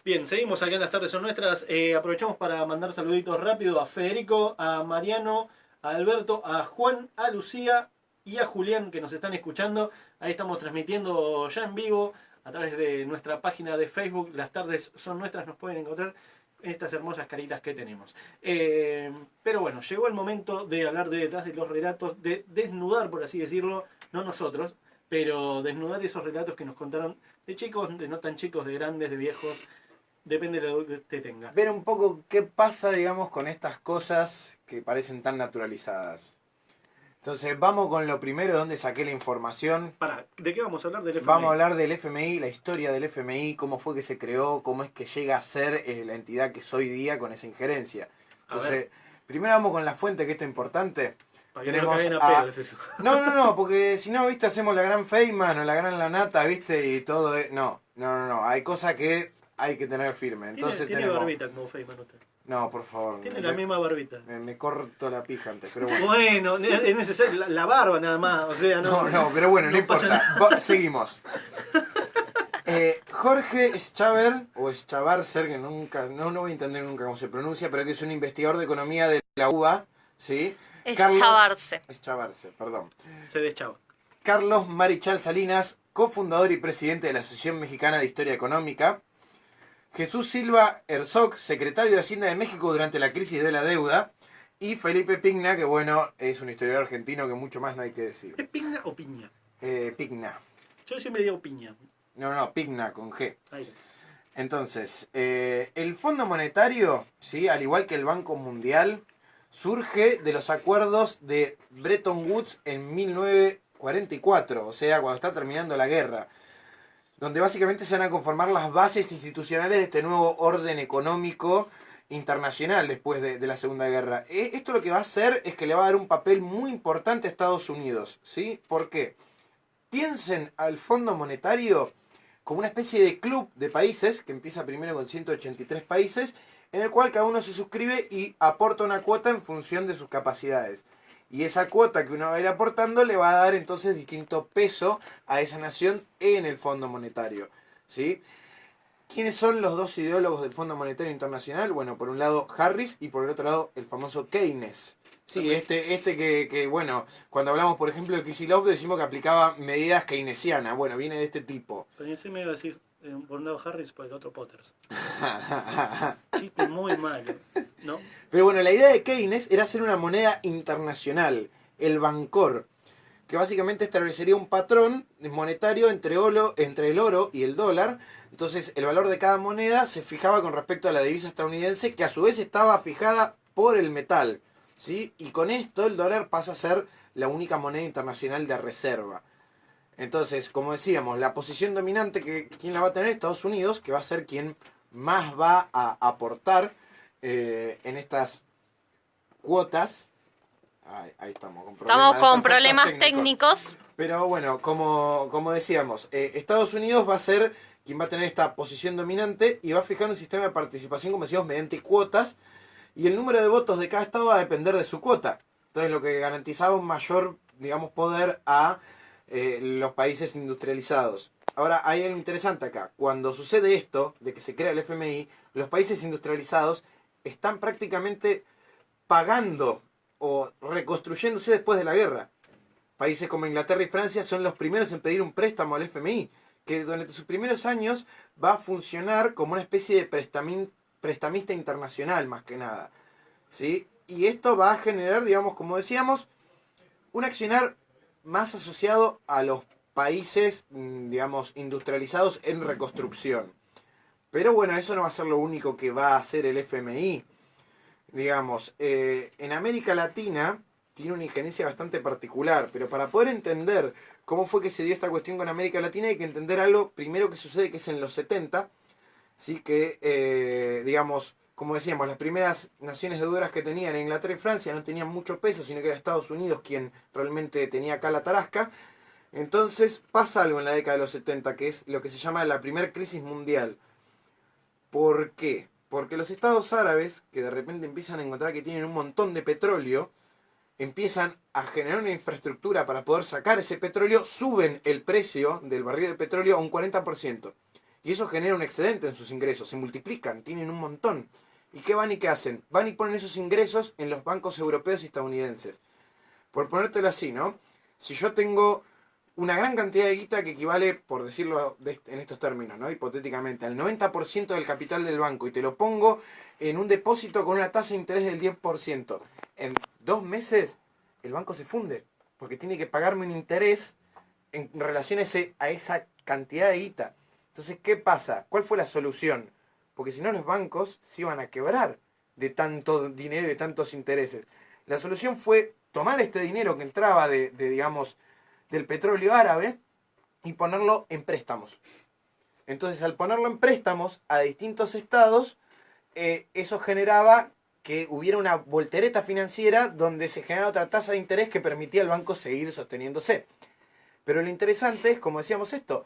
Bien, seguimos acá en Las Tardes Son Nuestras. Aprovechamos para mandar saluditos rápido a Federico, a Mariano, a Alberto, a Juan, a Lucía y a Julián que nos están escuchando. Ahí estamos transmitiendo ya en vivo a través de nuestra página de Facebook. Las Tardes Son Nuestras, nos pueden encontrar estas hermosas caritas que tenemos. Pero bueno, llegó el momento de hablar de detrás de los relatos, de desnudar, por así decirlo, no nosotros, pero desnudar esos relatos que nos contaron de chicos, de no tan chicos, de grandes, de viejos. Depende de lo que usted tenga. Ver un poco qué pasa, digamos, con estas cosas que parecen tan naturalizadas. Entonces, vamos con lo primero, donde saqué la información. ¿De qué vamos a hablar? Del FMI. Vamos a hablar del FMI, la historia del FMI, cómo fue que se creó, cómo es que llega a ser la entidad que es hoy día con esa injerencia. Entonces, primero vamos con la fuente, que esto es importante. Para que no caigan a pedo, es eso. No, porque si no, viste, hacemos la gran Feynman o la gran Lanata, viste, y todo. No, hay cosas que hay que tener firme. Entonces ¿Tiene barbita como Feynman usted? No, por favor. Tiene la misma barbita. Me corto la pija antes, pero bueno. Bueno, es necesario la barba nada más, o sea, no, pero bueno, no importa. Seguimos. Jorge Schaber, o Schabarzer, que nunca, no voy a entender nunca cómo se pronuncia, pero que es un investigador de economía de la UBA, ¿sí? Schabarzer, perdón. Se deschaba. Carlos Marichal Salinas, cofundador y presidente de la Asociación Mexicana de Historia Económica. Jesús Silva Herzog, secretario de Hacienda de México durante la crisis de la deuda. Y Felipe Pigna, que bueno, es un historiador argentino que mucho más no hay que decir. ¿Es Pigna o Piña? Pigna. Yo siempre digo Piña. No, Pigna, con G. Ahí. Entonces, el Fondo Monetario, ¿sí? Al igual que el Banco Mundial, surge de los acuerdos de Bretton Woods en 1944, o sea, cuando está terminando la guerra, donde básicamente se van a conformar las bases institucionales de este nuevo orden económico internacional después de la Segunda Guerra. Esto lo que va a hacer es que le va a dar un papel muy importante a Estados Unidos, ¿sí? ¿Por qué? Piensen al Fondo Monetario como una especie de club de países, que empieza primero con 183 países, en el cual cada uno se suscribe y aporta una cuota en función de sus capacidades. Y esa cuota que uno va a ir aportando le va a dar entonces distinto peso a esa nación en el Fondo Monetario, ¿sí? ¿Quiénes son los dos ideólogos del Fondo Monetario Internacional? Bueno, por un lado Harris y por el otro lado el famoso Keynes. Sí, que bueno, cuando hablamos por ejemplo de Kicillof decimos que aplicaba medidas keynesianas. Bueno, viene de este tipo. Pero yo sí me iba a decir, por un lado Harris, por el otro Potters. Chiste muy malo, ¿no? Pero bueno, la idea de Keynes era hacer una moneda internacional, el Bancor, que básicamente establecería un patrón monetario entre el oro y el dólar. Entonces el valor de cada moneda se fijaba con respecto a la divisa estadounidense, que a su vez estaba fijada por el metal, ¿sí? Y con esto el dólar pasa a ser la única moneda internacional de reserva. Entonces, como decíamos, la posición dominante, ¿quién la va a tener? Estados Unidos, que va a ser quien más va a aportar en estas cuotas. Ahí estamos con problemas técnicos. Pero bueno, como decíamos, Estados Unidos va a ser quien va a tener esta posición dominante y va a fijar un sistema de participación, como decíamos, mediante cuotas, y el número de votos de cada estado va a depender de su cuota. Entonces, lo que garantizaba un mayor, digamos, poder a los países industrializados. Ahora, hay algo interesante acá. Cuando sucede esto, de que se crea el FMI, los países industrializados están prácticamente pagando o reconstruyéndose después de la guerra. Países como Inglaterra y Francia son los primeros en pedir un préstamo al FMI, que durante sus primeros años va a funcionar como una especie de prestamista internacional, más que nada, ¿sí? Y esto va a generar, digamos, como decíamos, un accionar más asociado a los países, digamos, industrializados en reconstrucción. Pero bueno, eso no va a ser lo único que va a hacer el FMI. Digamos, en América Latina tiene una injerencia bastante particular, pero para poder entender cómo fue que se dio esta cuestión con América Latina hay que entender algo primero que sucede, que es en los 70, ¿sí? Que, digamos, como decíamos, las primeras naciones deudoras que tenían Inglaterra y Francia no tenían mucho peso, sino que era Estados Unidos quien realmente tenía acá la tarasca. Entonces pasa algo en la década de los 70, que es lo que se llama la primera crisis mundial. ¿Por qué? Porque los estados árabes, que de repente empiezan a encontrar que tienen un montón de petróleo, empiezan a generar una infraestructura para poder sacar ese petróleo, suben el precio del barril de petróleo a un 40%. Y eso genera un excedente en sus ingresos, se multiplican, tienen un montón. ¿Y qué van y qué hacen? Van y ponen esos ingresos en los bancos europeos y estadounidenses. Por ponértelo así, ¿no? Si yo tengo una gran cantidad de guita que equivale, por decirlo en estos términos, ¿no? Hipotéticamente, al 90% del capital del banco y te lo pongo en un depósito con una tasa de interés del 10%, en 2 meses el banco se funde, porque tiene que pagarme un interés en relación a esa cantidad de guita. Entonces, ¿qué pasa? ¿Cuál fue la solución? Porque si no los bancos se iban a quebrar de tanto dinero y de tantos intereses. La solución fue tomar este dinero que entraba digamos, del petróleo árabe y ponerlo en préstamos. Entonces, al ponerlo en préstamos a distintos estados, eso generaba que hubiera una voltereta financiera donde se generaba otra tasa de interés que permitía al banco seguir sosteniéndose. Pero lo interesante es, como decíamos esto,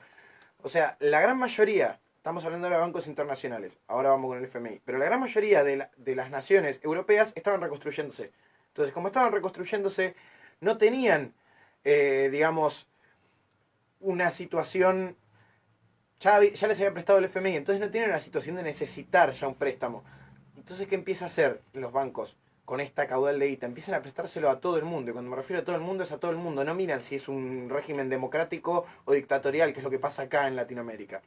o sea, la gran mayoría, estamos hablando ahora de bancos internacionales, ahora vamos con el FMI, pero la gran mayoría de las naciones europeas estaban reconstruyéndose. Entonces, como estaban reconstruyéndose, no tenían, digamos, una situación, ya les había prestado el FMI, entonces no tienen una situación de necesitar ya un préstamo. Entonces, ¿qué empieza a hacer los bancos con esta caudal de guita? Empiezan a prestárselo a todo el mundo, y cuando me refiero a todo el mundo es a todo el mundo, no miran si es un régimen democrático o dictatorial, que es lo que pasa acá en Latinoamérica.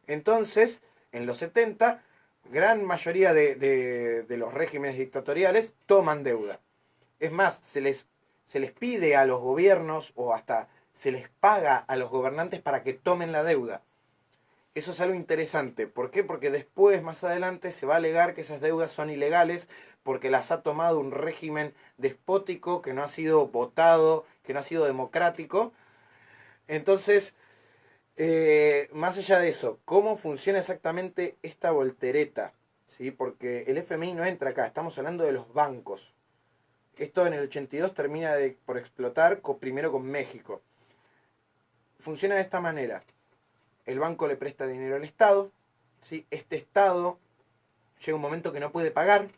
Entonces, en los 70, gran mayoría de los regímenes dictatoriales toman deuda. Es más, se les pide a los gobiernos o hasta se les paga a los gobernantes para que tomen la deuda. Eso es algo interesante. ¿Por qué? Porque después, más adelante, se va a alegar que esas deudas son ilegales porque las ha tomado un régimen despótico que no ha sido votado, que no ha sido democrático. Entonces, más allá de eso, ¿cómo funciona exactamente esta voltereta? ¿Sí? Porque el FMI no entra acá, estamos hablando de los bancos. Esto en el 82 termina por explotar primero con México. Funciona de esta manera. El banco le presta dinero al Estado, ¿sí? Este Estado llega un momento que no puede pagar,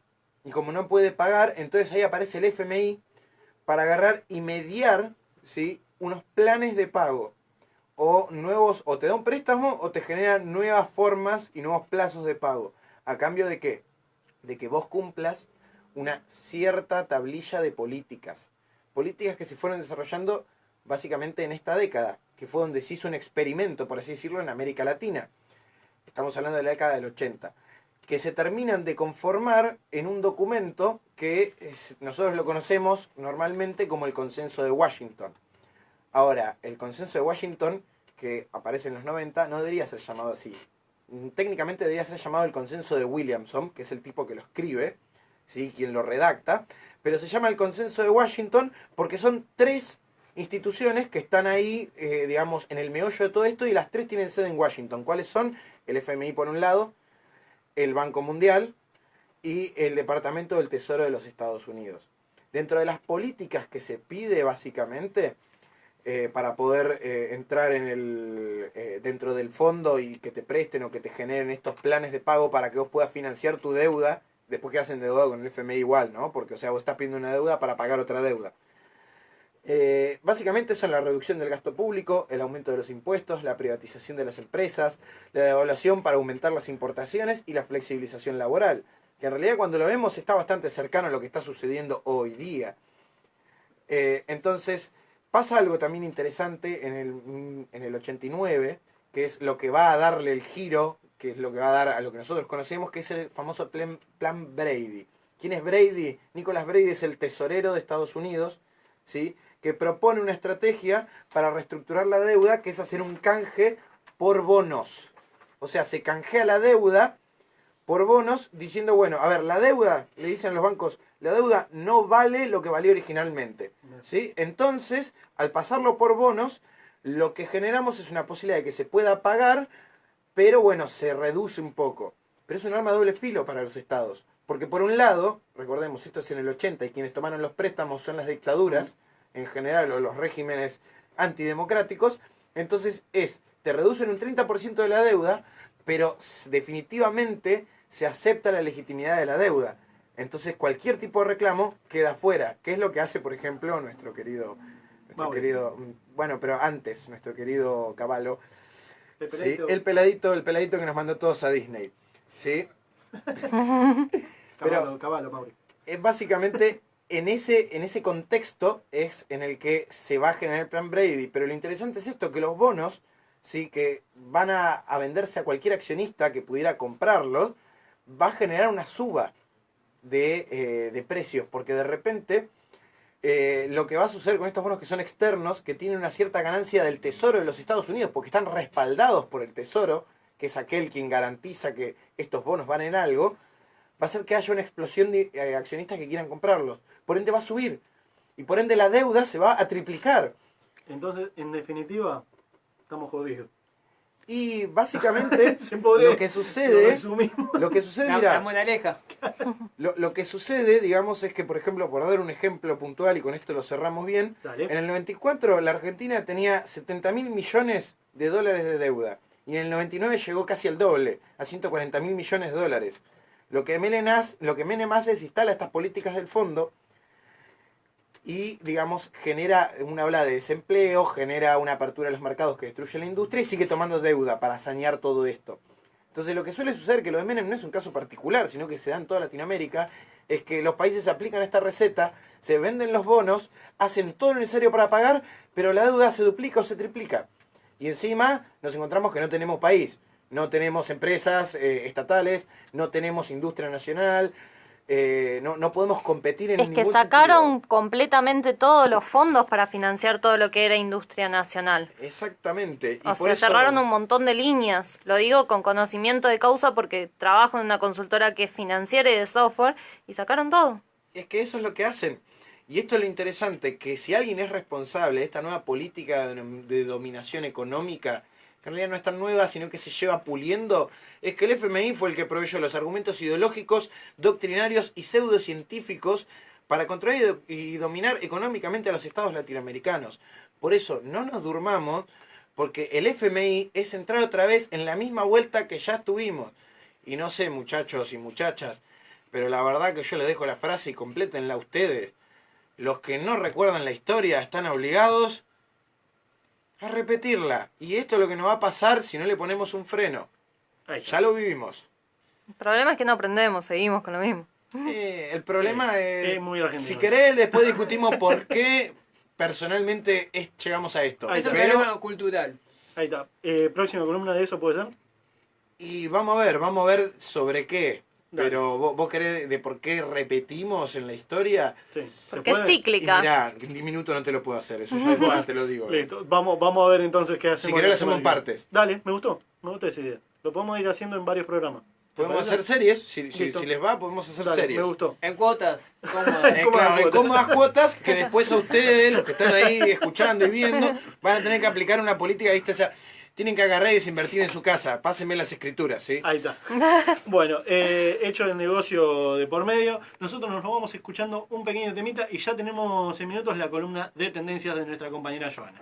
y como no puede pagar, entonces ahí aparece el FMI para agarrar y mediar, ¿sí? Unos planes de pago, o te da un préstamo o te generan nuevas formas y nuevos plazos de pago. ¿A cambio de qué? De que vos cumplas una cierta tablilla de políticas. Políticas que se fueron desarrollando básicamente en esta década, que fue donde se hizo un experimento, por así decirlo, en América Latina. Estamos hablando de la década del 80. Que se terminan de conformar en un documento que nosotros lo conocemos normalmente como el Consenso de Washington. Ahora, el Consenso de Washington, que aparece en los 90, no debería ser llamado así. Técnicamente debería ser llamado el Consenso de Williamson, que es el tipo que lo escribe, ¿sí? Quien lo redacta, pero se llama el Consenso de Washington porque son 3 instituciones que están ahí, digamos, en el meollo de todo esto, y las 3 tienen sede en Washington. ¿Cuáles son? El FMI por un lado, el Banco Mundial y el Departamento del Tesoro de los Estados Unidos. Dentro de las políticas que se pide básicamente para poder entrar dentro del fondo y que te presten o que te generen estos planes de pago para que vos puedas financiar tu deuda, después que hacen deuda con el FMI igual, ¿no? Porque, o sea, vos estás pidiendo una deuda para pagar otra deuda. Básicamente son la reducción del gasto público, el aumento de los impuestos, la privatización de las empresas, la devaluación para aumentar las importaciones y la flexibilización laboral, que en realidad cuando lo vemos está bastante cercano a lo que está sucediendo hoy día. Entonces, pasa algo también interesante en el 89, que es lo que va a darle el giro, que es lo que va a dar a lo que nosotros conocemos, que es el famoso plan Brady. ¿Quién es Brady? Nicholas Brady es el tesorero de Estados Unidos, ¿sí? Que propone una estrategia para reestructurar la deuda, que es hacer un canje por bonos. O sea, se canjea la deuda por bonos diciendo, bueno, a ver, la deuda, le dicen los bancos, la deuda no vale lo que valió originalmente, ¿sí? Entonces, al pasarlo por bonos, lo que generamos es una posibilidad de que se pueda pagar, pero bueno, se reduce un poco. Pero es un arma de doble filo para los estados. Porque por un lado, recordemos, esto es en el 80 y quienes tomaron los préstamos son las dictaduras, en general, o los regímenes antidemocráticos. Entonces te reducen un 30% de la deuda, pero definitivamente se acepta la legitimidad de la deuda. Entonces cualquier tipo de reclamo queda fuera. ¿Qué es lo que hace, por ejemplo, nuestro querido, bueno, pero antes, nuestro querido Cavallo? ¿sí? El peladito que nos mandó todos a Disney. ¿Sí? Caballo, Mauri. Básicamente, en ese contexto es en el que se va a generar el plan Brady. Pero lo interesante es esto, que los bonos, ¿sí? Que van a venderse a cualquier accionista que pudiera comprarlos, va a generar una suba de precios. Porque de repente, lo que va a suceder con estos bonos que son externos, que tienen una cierta ganancia del Tesoro de los Estados Unidos, porque están respaldados por el Tesoro, que es aquel quien garantiza que estos bonos van en algo, va a hacer que haya una explosión de accionistas que quieran comprarlos. Por ende va a subir. Y por ende la deuda se va a triplicar. Entonces, en definitiva, estamos jodidos. Y básicamente lo que sucede, mira, lo que sucede, digamos, es que, por ejemplo, por dar un ejemplo puntual, y con esto lo cerramos bien, Dale. en el 94 la Argentina tenía 70.000 millones de dólares de deuda. Y en el 99 llegó casi al doble, a 140.000 millones de dólares. Lo que Menem hace es instala estas políticas del fondo y, digamos, genera una ola de desempleo, genera una apertura de los mercados que destruye la industria y sigue tomando deuda para sanear todo esto. Entonces lo que suele suceder, que lo de Menem no es un caso particular, sino que se da en toda Latinoamérica, es que los países aplican esta receta, se venden los bonos, hacen todo lo necesario para pagar, pero la deuda se duplica o se triplica. Y encima nos encontramos que no tenemos país, no tenemos empresas estatales, no tenemos industria nacional, no podemos competir en ningún Es que sacaron sentido. completamente todos los fondos para financiar todo lo que era industria nacional. Exactamente. Y O por sea, eso cerraron un montón de líneas. Lo digo con conocimiento de causa porque trabajo en una consultora que es financiera y de software y sacaron todo. es que eso es lo que hacen. Y esto es lo interesante, que si alguien es responsable de esta nueva política de dominación económica, que en realidad no es tan nueva, sino que se lleva puliendo, es que el FMI fue el que proveyó los argumentos ideológicos, doctrinarios y pseudocientíficos para controlar y dominar económicamente a los estados latinoamericanos. Por eso, no nos durmamos, porque el FMI es entrar otra vez en la misma vuelta que ya estuvimos. Y no sé, muchachos y muchachas, pero la verdad que yo les dejo la frase y complétenla ustedes. Los que no recuerdan la historia están obligados a repetirla. Y esto es lo que nos va a pasar si no le ponemos un freno. Ya lo vivimos. El problema es que no aprendemos, seguimos con lo mismo. El problema es... muy argentino. Si querés, después discutimos por qué personalmente llegamos a esto. Es un Pero, problema cultural. Ahí está. Próxima columna de eso puede ser. y vamos a ver sobre qué. Dale. Pero vos querés de por qué repetimos en la historia. Sí. ¿Se Porque es puede? Y cíclica. mirá, en 10 minutos no te lo puedo hacer, eso ya te lo digo. Listo. Vamos a ver entonces qué hacemos. Si querés lo la hacemos en semana que partes. viene. Dale, me gustó esa idea. Lo podemos ir haciendo en varios programas. ¿Te Podemos parece? hacer series, si Listo. les va, podemos hacer Dale, series. me gustó. En cuotas. ¿Cómo? Claro, en cuotas. cómodas cuotas que después a ustedes, los que están ahí escuchando y viendo, van a tener que aplicar una política, ¿viste? O sea, tienen que agarrar y desinvertir en su casa. Pásenme las escrituras, ¿sí? Ahí está. Bueno, hecho el negocio de por medio, nosotros nos vamos escuchando un pequeño temita y ya tenemos en minutos la columna de tendencias de nuestra compañera Joana.